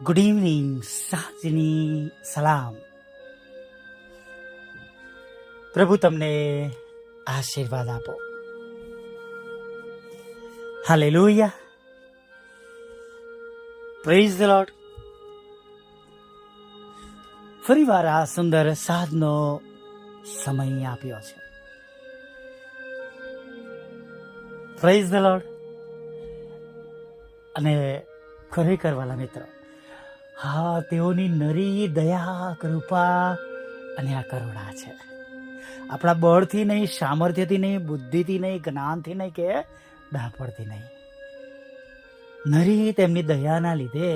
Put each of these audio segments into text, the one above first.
Good evening, સાંજની સલામ. પ્રભુ તમને આશીર્વાદ આપો. હાલેલુયા. Praise the lord. ફરીવાર આ સુંદર સાંજનો સમય આપ્યો છે. Praise the lord. અને ખરેખર વાલા મિત્રો, હા, તેઓની નરી દયા, કૃપા અને આ કરુણા છે. આપણા બળથી નહીં, સામર્થ્યથી નહીં, બુદ્ધિથી નહીં, જ્ઞાનથી નહીં કે ડાપણથી નહીં, નરી તેમની દયાના લીધે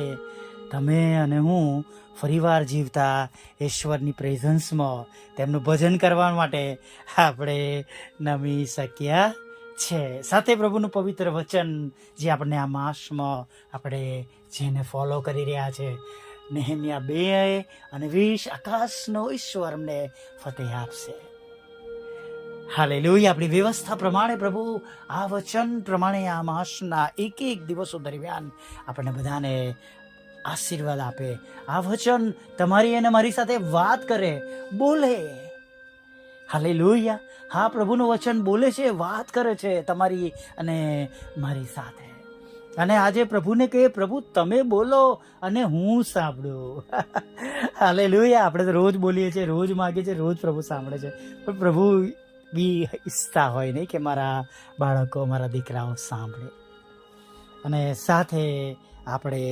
તમે અને હું ફરીવાર જીવતા ઈશ્વરની પ્રેઝન્સમાં તેમનું ભજન કરવા માટે આપણે નમી શક્યા છે. સાથે પ્રભુનું પવિત્ર વચન જે આપણને આ માસમાં આપણે જેને ફોલો કરી રહ્યા છે, નેહમ્યા 2:20, આકાશનો ઈશ્વર અમને ફતેહ આપશે. હાલેલુયા. આપણી વ્યવસ્થા પ્રમાણે પ્રભુ આ વચન પ્રમાણે આ માસના એક દિવસો દરમિયાન આપણને બધાને આશીર્વાદ આપે. આ વચન તમારી અને મારી સાથે વાત કરે, બોલે. હાલેલુયા. હા, પ્રભુનું વચન બોલે છે, વાત કરે છે તમારી અને મારી સાથે. અને આજે પ્રભુને કહે, પ્રભુ તમે બોલો અને હું સાંભળું. હાલેલુયા. આપણે તો રોજ બોલીએ છીએ, રોજ માગીએ છીએ, રોજ પ્રભુ સાંભળે છે. પણ પ્રભુ બી ઈચ્છતા હોય નહીં કે મારા બાળકો, મારા દીકરાઓ સાંભળે. અને સાથે આપણે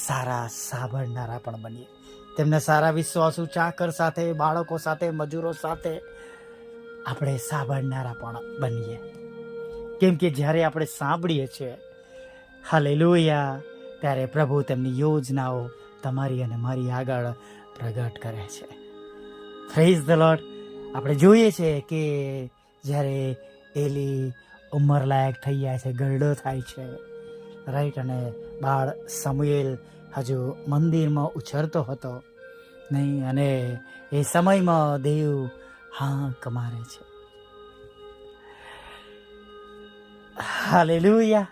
સારા સાંભળનારા પણ બનીએ. તેમના સારા વિશ્વાસુ ચાકર સાથે, બાળકો સાથે, મજૂરો સાથે આપણે સાંભળનારા પણ બનીએ. કેમ કે જ્યારે આપણે સાંભળીએ છીએ, હાલેલુયા, ત્યારે પ્રભુ તેમની યોજનાઓ તમારી અને મારી આગળ પ્રગટ કરે છે. Praise the lord. આપણે જોઈએ છે કે જ્યારે એલી ઉંમર લાયક થઈ જાય છે, ગરડો થાય છે, રાઈટ, અને બાળ સમુએલ હજુ મંદિરમાં ઉછરતો હતો નહીં, અને એ સમયમાં દેવ હાંક મારે છે. હાલેલુયા.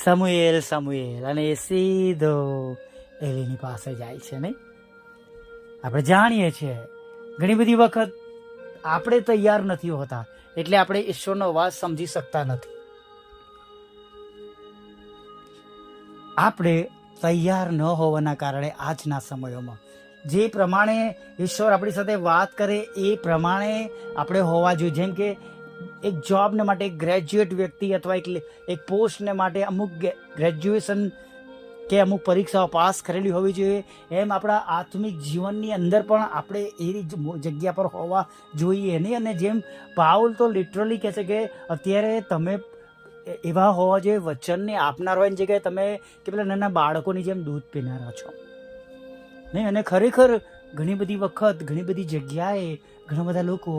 સમુએલ અને એ સીધો એલીની પાસે જાય છે નહીં. આપણે જાણીએ છીએ ઘણી બધી વખત આપણે તૈયાર નથી હોતા, એટલે આપણે ઈશ્વરનો અવાજ સમજી શકતા નથી. આપણે તૈયાર ન હોવાના કારણે આજના સમયોમાં જે પ્રમાણે ઈશ્વર આપણી સાથે વાત કરે એ પ્રમાણે આપણે હોવા જોઈએ. જેમ કે એક જોબને માટે એક ગ્રેજ્યુએટ વ્યક્તિ અથવા એક પોસ્ટને માટે અમુક ગ્રેજ્યુએશન કે અમુક પરીક્ષાઓ પાસ કરેલી હોવી જોઈએ, એમ આપણા આત્મિક જીવનની અંદર પણ આપણે એ જગ્યા પર હોવા જોઈએ નહીં. અને જેમ પાઉલ તો લિટરલી કહે છે કે અત્યારે તમે એવા હોવા જોઈએ, વચનને આપનાર હોય, એની જગ્યાએ તમે કે પેલા નાના બાળકોની જેમ દૂધ પીનારા છો નહીં. અને ખરેખર ઘણી બધી વખત, ઘણી બધી જગ્યાએ ઘણા બધા લોકો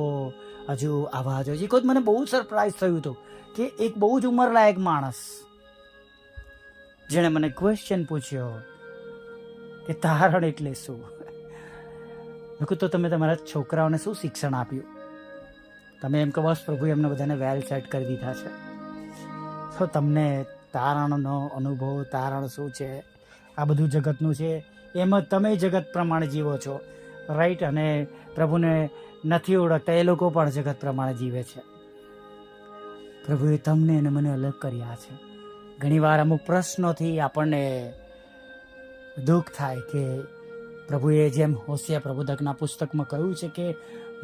હજુ આવા જ હોય છે. મને બહુ સરપ્રાઈઝ થયું હતું કે એક બહુ જ ઉંમરલાયક માણસ જેણે મને ક્વેશ્ચન પૂછ્યો કે તારણ એટલે શું. મેં કહ્યું, તો તમે તમારા છોકરાઓને શું શિક્ષણ આપ્યું? તમે એમ કહો બસ પ્રભુએ એમને બધાને વેલ સેટ કરી દીધા છે. તો તમને તારણનો અનુભવ, તારણ શું છે, આ બધું જગતનું છે, એમ જ તમે જગત પ્રમાણે જીવો છો, રાઈટ. અને પ્રભુને નથી ઓળખતા એ લોકો પણ જગત પ્રમાણે જીવે છે. પ્રભુએ તમને અને મને અલગ કર્યા છે. ઘણીવાર અમુક પ્રશ્નોથી આપણને દુઃખ થાય કે પ્રભુએ જેમ હોશિયા પ્રબોધકના પુસ્તકમાં કહ્યું છે કે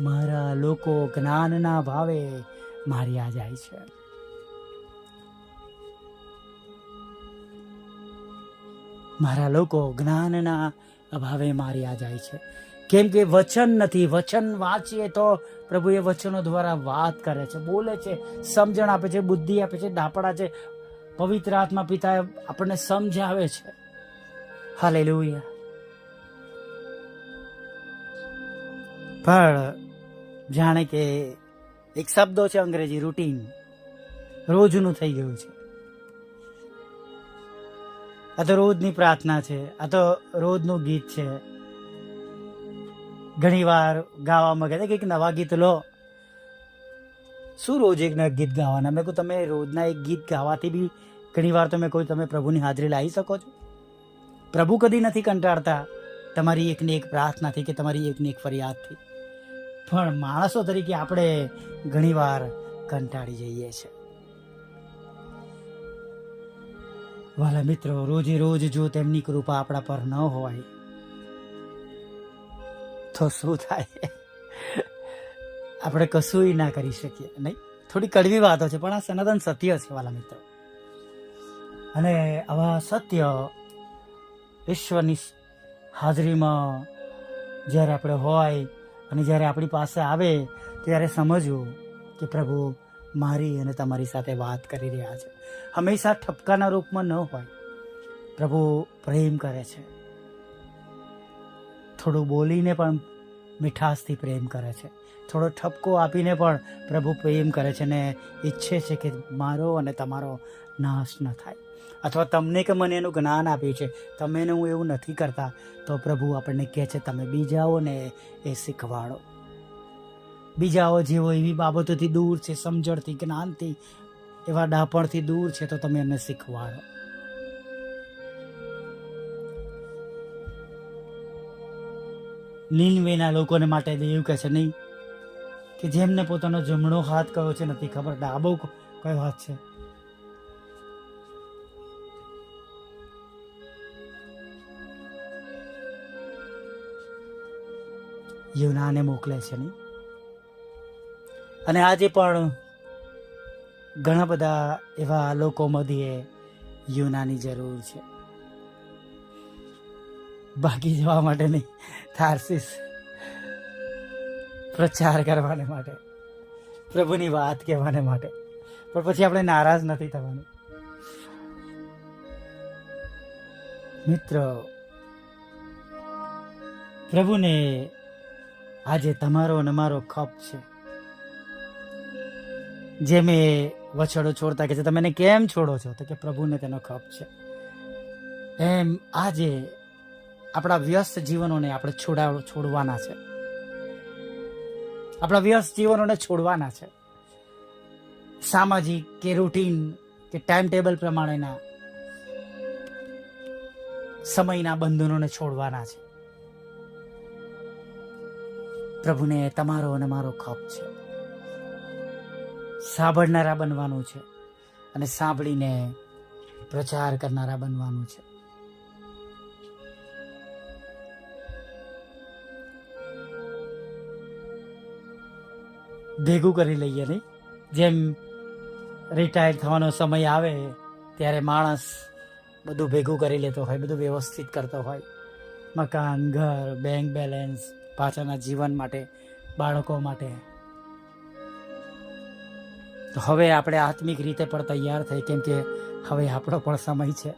મારા લોકો જ્ઞાનના ભાવે માર્યા જાય છે. મારા લોકો જ્ઞાનના અભાવે માર્યા જાય છે. કેમ કે વચન નથી. વચન વાંચીએ તો પ્રભુ એ વચનો દ્વારા વાત કરે છે, બોલે છે, સમજણ આપે છે, બુદ્ધિ આપે છે, દાપડા છે. પવિત્ર આત્મા પિતા આપણને સમજાવે છે. હાલેલુયા. પણ જાણે કે એક શબ્દો છે અંગ્રેજી, રૂટીન, રોજનું થઈ ગયું છે. આ તો રોજની પ્રાર્થના છે, આ તો રોજનું ગીત છે. ઘણી વાર ગાવામાં કહે કે એક નવા ગીત લો. શું રોજ એક ગીત ગાવાના? મેં કહું તમે રોજના એક ગીત ગાવાથી બી ઘણી વાર તમે કોઈ તમે પ્રભુની હાજરી લાવી શકો છો. પ્રભુ કદી નથી કંટાળતા તમારી એકની એક પ્રાર્થનાથી કે તમારી એકની એક ફરિયાદથી, પણ માણસો તરીકે આપણે ઘણીવાર કંટાળી જઈએ છીએ. વાલા મિત્રો, રોજે રોજ જો તેમની કૃપા આપણા પર ન હોય તો શું થાય? આપણે કશું ના કરી શકીએ. નહીં, થોડી કડવી વાતો છે, પણ આ સનાતન સત્ય છે વાલા મિત્રો. અને આવા સત્ય ઈશ્વરની હાજરીમાં જ્યારે આપણે હોય અને જ્યારે આપણી પાસે આવે ત્યારે સમજવું કે પ્રભુ મારી અને તમારી સાથે વાત કરી રહ્યા છે. હંમેશા ઠપકાના રૂપમાં ન હોય. પ્રભુ પ્રેમ કરે છે, થોડું બોલીને પણ મીઠાશથી પ્રેમ કરે છે, થોડો ઠપકો આપીને પણ પ્રભુ પ્રેમ કરે છે અને ઈચ્છે છે કે મારો અને તમારો નાશ ન થાય. અથવા તમને કે મને એનું જ્ઞાન આપ્યું છે, તમે એને હું એવું નથી કરતા, તો પ્રભુ આપણને કહે છે તમે બીજાઓને એ શીખવાડો. બીજાઓ જેવો એવી બાબતોથી દૂર છે, સમજણથી, જ્ઞાનથી, એવા ડાપણથી દૂર છે, તો તમે એમને શીખવાડો. નીનવેના લોકોને માટે દેવ કહે છે નહીં કે જેમને પોતાનો જમણો હાથ કયો છે નથી ખબર, ડાબો કયો હાથ છે. યુનાને મોકલે છે નહીં. અને આજે પણ ઘણા બધા એવા લોકો મધ્યે યુનાની જરૂર છે. ભાગી જવા માટે નહીં, તાર્સીસ પ્રચાર કરવાને માટે, પ્રભુની વાત કહેવાને માટે. પણ પછી આપણે નારાજ નથી થવાનું. મિત્ર, પ્રભુને આજે તમારો અને મારો ખપ છે. જેમ એ વછડો છોડતા કે છે તમે એને કેમ છોડો છો, તો કે પ્રભુને તેનો ખપ છે. એમ આજે આપણા વ્યસ્ત જીવનોને આપણે છોડવાના છે. આપણા વ્યસ્ત જીવનોને છોડવાના છે. સામાજિક કે રૂટીન કે ટાઈમ ટેબલ પ્રમાણેના સમયના બંધનોને છોડવાના છે. પ્રભુને તમારો અને મારો ખપ છે. સાંભળનારા બનવાનું છે અને સાંભળીને પ્રચાર કરનારા બનવાનું છે. ભેગું કરી લઈએ નહીં. જેમ રિટાયર થવાનો સમય આવે ત્યારે માણસ બધું ભેગું કરી લેતો હોય, બધું વ્યવસ્થિત કરતો હોય, મકાન, ઘર, બેંક બેલેન્સ, પાછળના જીવન માટે, બાળકો માટે. તો હવે આપણે આત્મિક રીતે પણ તૈયાર થઈ, કેમ કે હવે આપણો પણ સમય છે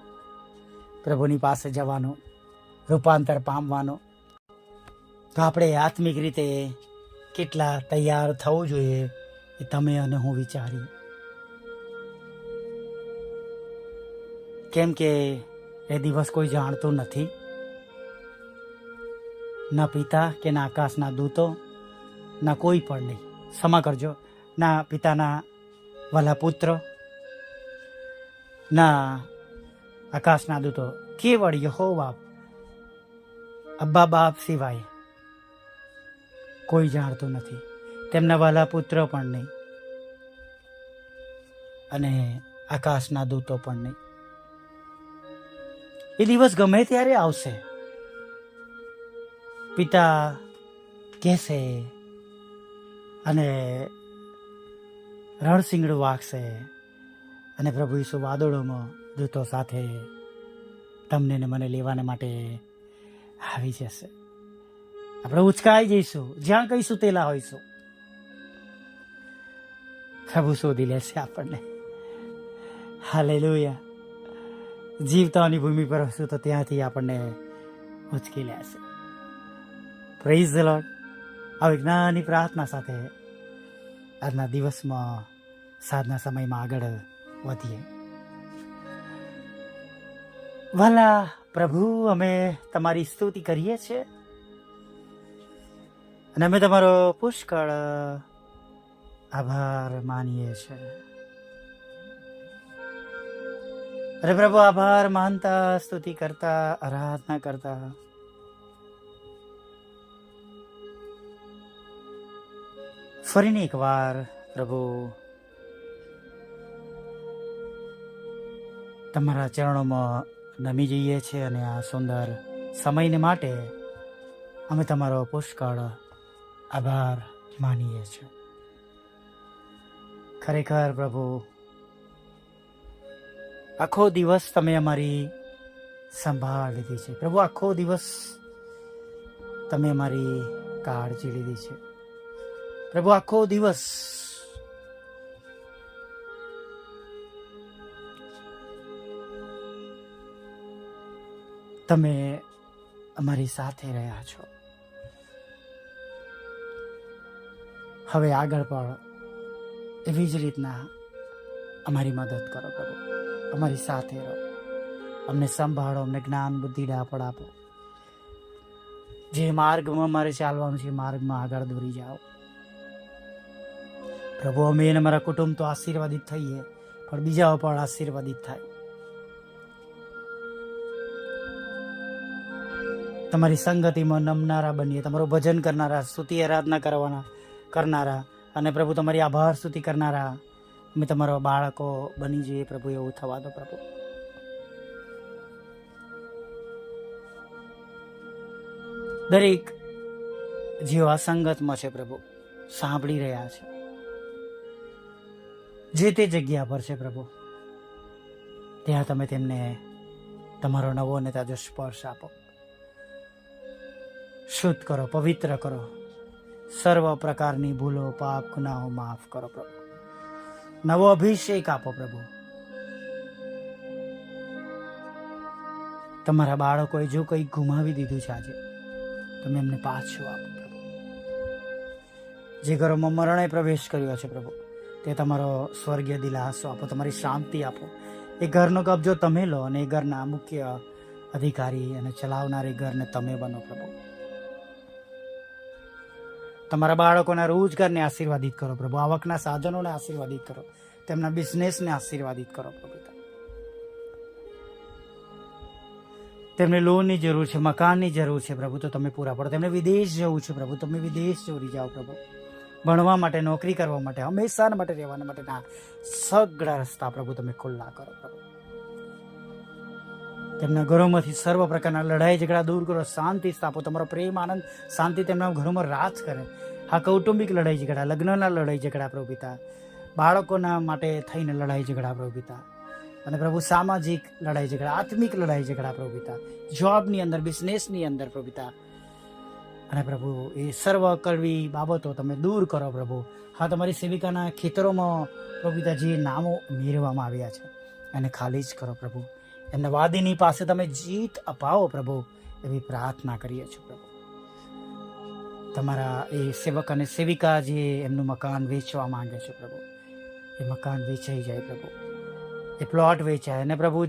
પ્રભુની પાસે જવાનો, રૂપાંતર પામવાનો. તો આપણે આત્મિક રીતે કેટલા તૈયાર થવું જોઈએ એ તમે અને હું વિચારીએ. કેમ કે એ દિવસ કોઈ જાણતું નથી, ના પિતા કે ના આકાશના દૂતો, ના કોઈ પણ નહીં. ક્ષમા કરજો, ના પિતાના વાલા પુત્ર, ના આકાશના દૂતો, કેવળ યહોવા અબ્બા બાપ સિવાય કોઈ જાણતું નથી. તેમના વાલા પુત્ર પણ નહીં અને આકાશના દૂતો પણ નહીં. એ દિવસ ગમે ત્યારે આવશે. પિતા કહેશે અને રણસિંગડું વાગશે અને પ્રભુ ઈસુ વાદળોમાં દૂતો સાથે તમને ને મને લેવાને માટે આવી જશે. આપણે ઉચકાઈ જઈશું, જ્યાં કહીશું તેલા હોઈશું. પ્રભુ શોધી લેશે આપણને. હાલેલુયા. જીવતાની ભૂમિ પર હશું તો ત્યાંથી આપણને ઉચકી લેશે. Praise the lord. આવી જ્ઞાનની પ્રાર્થના સાથે આજના દિવસમાં, સાંજના સમયમાં આગળ વધીએ. વાલા પ્રભુ, અમે તમારી સ્તુતિ કરીએ છીએ અને અમે તમારો પુષ્કળ આભાર માનીએ છીએ. અરે પ્રભુ, આભાર માનતા, સ્તુતિ કરતા, આરાધના કરતા ફરીને એકવાર પ્રભુ તમારા ચરણોમાં નમી જઈએ છીએ અને આ સુંદર સમયને માટે અમે તમારો પુષ્કળ આભાર માનીએ છીએ. ખરેખર પ્રભુ, આખો દિવસ તમે અમારી સંભાળ લીધી છે પ્રભુ. આખો દિવસ તમે અમારી કાળજી લીધી છે પ્રભુ. આખો દિવસ તમે અમારી સાથે રહ્યા છો. હવે આગળ પણ એવી જ રીતના અમારી મદદ કરો પ્રભુ. અમારી સાથે રહો, અમને સંભાળો, અમને જ્ઞાન બુદ્ધિ ડાપણ આપો. જે માર્ગમાં મારે ચાલવાનું છે માર્ગમાં આગળ દોરી જાઓ પ્રભુ. અમે અને મારા કુટુંબ તો આશીર્વાદિત થઈએ, પણ બીજાઓ પણ આશીર્વાદિત થાય. તમારી સંગતિમાં નમનારા બનીએ, તમારું ભજન કરનારા, સ્તુતિ આરાધના કરનારા અને પ્રભુ તમારી આભાર સ્તુતિ કરનારા અમે તમારા બાળકો બની જઈએ પ્રભુ. એવું થવા દો પ્રભુ. દરેક જેઓ આ સંગતમાં છે પ્રભુ, સાંભળી રહ્યા છે, જે તે જગ્યા પર છે પ્રભુ, ત્યાં તમે તેમને તમારો નવો અને તાજો સ્પર્શ આપો. શુદ્ધ કરો, પવિત્ર કરો, સર્વ પ્રકારની ભૂલો, પાપ, ગુનાહો માફ કરો પ્રભુ. નવો અભિષેક આપો પ્રભુ. તમારા બાળકોએ જો કંઈ ગુમાવી દીધું છે આજે, તમે એમને પાછું આપો પ્રભુ. જે ઘરોમાં મરણે પ્રવેશ કર્યો છે પ્રભુ, તે તમારો સ્વર્ગીય દિલાસો આપો, તમારી શાંતિ આપો. એ ઘરનો કબજો તમે લો અને એ ઘરના મુખ્ય અધિકારી અને ચલાવનારી ઘરને તમે બનો પ્રભુ. તમારા બાળકોના રોજગારને આશીર્વાદિત કરો પ્રભુ. આવકના સાધનોને આશીર્વાદિત કરો, તેમના બિઝનેસને આશીર્વાદિત કરો પ્રભુ. તેમને લોનની જરૂર છે, મકાનની જરૂર છે પ્રભુ, તો તમે પૂરા પાડો. તેમને વિદેશ જવું છે પ્રભુ, તમે વિદેશ ચોરી જાઓ પ્રભુ. ભણવા માટે, નોકરી કરવા માટે, હંમેશા માટે રહેવાના માટેના સગળા રસ્તા પ્રભુ તમે ખુલ્લા કરો પ્રભુ. તેમના ઘરોમાંથી સર્વ પ્રકારના લડાઈ ઝઘડા દૂર કરો, શાંતિ સ્થાપો. તમારો પ્રેમ, આનંદ, શાંતિ તેમના ઘરોમાં રાજ કરે. હા, કૌટુંબિક લડાઈ ઝઘડા, લગ્નના લડાઈ ઝઘડા પ્રભુ પિતા, બાળકોના માટે થઈને લડાઈ ઝઘડા પ્રભુ પિતા, અને પ્રભુ સામાજિક લડાઈ ઝઘડા, આત્મિક લડાઈ ઝઘડા પ્રભુ પિતા, જોબની અંદર, બિઝનેસની અંદર પ્રભુ પિતા, અને પ્રભુ એ સર્વ કડવી બાબતો તમે દૂર કરો પ્રભુ. હા, તમારી સેવિકાના ખેતરોમાં પ્રભુ પિતા જે નામો મેળવવામાં આવ્યા છે એને ખાલી જ કરો પ્રભુ. એમના વાદીની પાસે તમે જીત અપાવો પ્રભુ, એવી પ્રાર્થના કરીએ છીએ પ્રભુ. તમારા એ સેવક અને સેવિકા જે એમનું મકાન વેચવા માંગે છે પ્રભુ, એ મકાન વેચાઈ જાય પ્રભુ, એ પ્લોટ વેચાય. અને પ્રભુ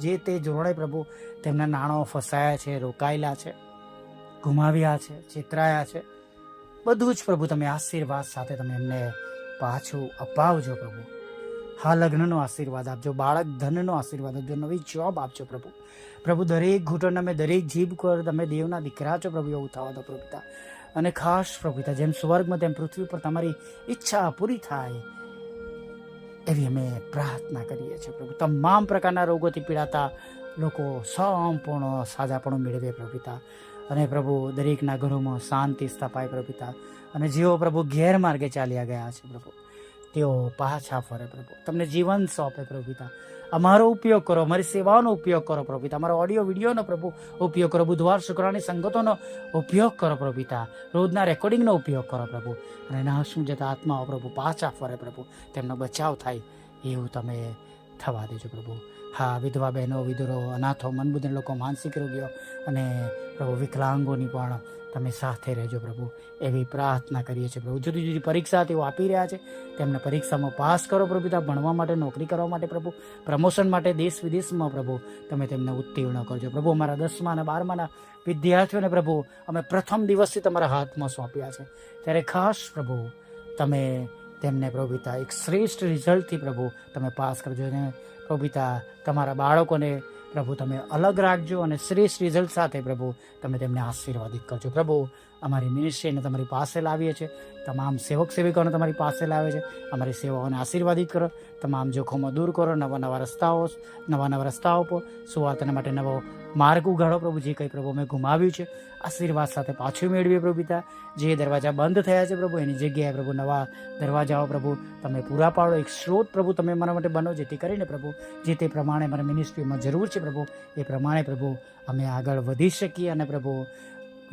જે તે ધોરણે પ્રભુ તેમના નાણાં ફસાયા છે, રોકાયેલા છે, ગુમાવ્યા છે, છેતરાયા છે, બધું જ પ્રભુ તમે આશીર્વાદ સાથે તમે એમને પાછું અપાવજો પ્રભુ. હા, લગ્નનો આશીર્વાદ આપજો, બાળક ધનનો આશીર્વાદ આપજો, નવી જોબ આપજો પ્રભુ. પ્રભુ દરેક ઘૂંટણ અમે, દરેક જીભ પર તમે દેવના દીકરા છો પ્રભુ, એવું થવા દો પ્રભુ પિતા. અને ખાસ પ્રભુ પિતા, જેમ સ્વર્ગમાં તેમ પૃથ્વી પર તમારી ઈચ્છા પૂરી થાય એવી અમે પ્રાર્થના કરીએ છીએ પ્રભુ. તમામ પ્રકારના રોગોથી પીડાતા લોકો સંપૂર્ણ સાજાપણું મેળવે પ્રભુ પિતા. અને પ્રભુ દરેકના ઘરોમાં શાંતિ સ્થપાય પ્રભુ પિતા. અને જેઓ પ્રભુ ગેરમાર્ગે ચાલ્યા ગયા છે પ્રભુ, તેઓ પાછા ફરે પ્રભુ, તમને જીવન સોંપે પ્રભુ પિતા. અમારો ઉપયોગ કરો, અમારી સેવાઓનો ઉપયોગ કરો પ્રભુ પિતા. અમારો ઓડિયો વિડીયોનો પ્રભુ ઉપયોગ કરો, બુધવાર શુક્રવારની સંગતોનો ઉપયોગ કરો પ્રભુ પિતા. રોજના રેકોર્ડિંગનો ઉપયોગ કરો પ્રભુ. અને નાશું જતા આત્માઓ પ્રભુ પાછા ફરે પ્રભુ, તેમનો બચાવ થાય એવું તમે થવા દેજો પ્રભુ. હા, વિધવા બહેનો, વિધુરો, અનાથો, મનબુદ્ધિ લોકો, માનસિક રોગીઓ અને પ્રભુ વિકલાંગોની પણ તમે સાથે રહેજો પ્રભુ, એવી પ્રાર્થના કરીએ છીએ પ્રભુ. જુદી જુદી પરીક્ષા તેઓ આપી રહ્યા છે, તેમને પરીક્ષામાં પાસ કરો પ્રભુ પિતા. ભણવા માટે, નોકરી કરવા માટે પ્રભુ, પ્રમોશન માટે દેશ વિદેશમાં પ્રભુ તમે તેમને ઉત્તીર્ણ કરજો પ્રભુ. અમારા 10મા અને 12માના વિદ્યાર્થીઓને પ્રભુ અમે પ્રથમ દિવસથી તમારા હાથમાં સોંપ્યા છે, ત્યારે ખાસ પ્રભુ તમે તેમને પ્રભુ પિતા એક શ્રેષ્ઠ રિઝલ્ટથી પ્રભુ તમે પાસ કરજો. અને પ્રભુ પિતા તમારા બાળકોને પ્રભુ તમે અલગ રાખજો અને શ્રેષ્ઠ રિઝલ્ટ સાથે પ્રભુ તમે તેમને આશીર્વાદિત કરજો. પ્રભુ અમારી મિનિસ્ટ્રીને તમારી પાસે લાવીએ છીએ, તમામ સેવક સેવિકાઓને તમારી પાસે લાવે છે. અમારી સેવાઓને આશીર્વાદિત કરો, તમામ જોખમો દૂર કરો, નવા નવા રસ્તાઓ પર સુવાર્તાના માટે નવો માર્ગ ઉગાડો. પ્રભુ જે કંઈ પ્રભુ અમે ગુમાવ્યું છે આશીર્વાદ સાથે પાછું મેળવીએ. પ્રભુ પિતા જે દરવાજા બંધ થયા છે પ્રભુ એની જગ્યાએ પ્રભુ નવા દરવાજાઓ પ્રભુ તમે પૂરા પાડો. એક સ્ત્રોત પ્રભુ તમે અમારા માટે બનો, જેથી કરીને પ્રભુ જે તે પ્રમાણે અમારા મિનિસ્ટ્રીમાં જરૂર છે પ્રભુ એ પ્રમાણે પ્રભુ અમે આગળ વધી શકીએ. અને પ્રભુ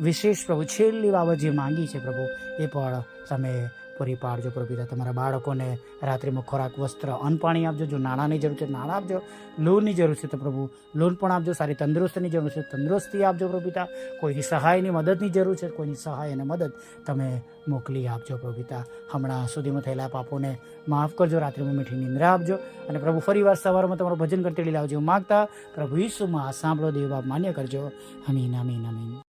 વિશેષ પ્રભુ છેલ્લી બાબત જે માંગી છે પ્રભુ એ પણ તમે પૂરી પાડજો. પ્રભુ પિતા તમારા બાળકોને રાત્રિમાં ખોરાક, વસ્ત્ર, અન્ન, પાણી આપજો. જો નાણાંની જરૂર છે નાણાં આપજો, લોનની જરૂર છે તો પ્રભુ લોન પણ આપજો. સારી તંદુરસ્તીની જરૂર છે તંદુરસ્તી આપજો. પ્રભુ પિતા કોઈની સહાયની મદદની જરૂર છે, કોઈની સહાય અને મદદ તમે મોકલી આપજો. પ્રભુ પિતા હમણાં સુધીમાં થયેલા પાપોને માફ કરજો, રાત્રિમાં મીઠી નિંદ્રા આપજો. અને પ્રભુ ફરીવાર સવારમાં તમારું ભજન કરતી લાવજો માગતા પ્રભુ ઈસુમાં સાંભળો, દેવ બાપ માન્ય કરજો. આમીન, આમીન, આમીન.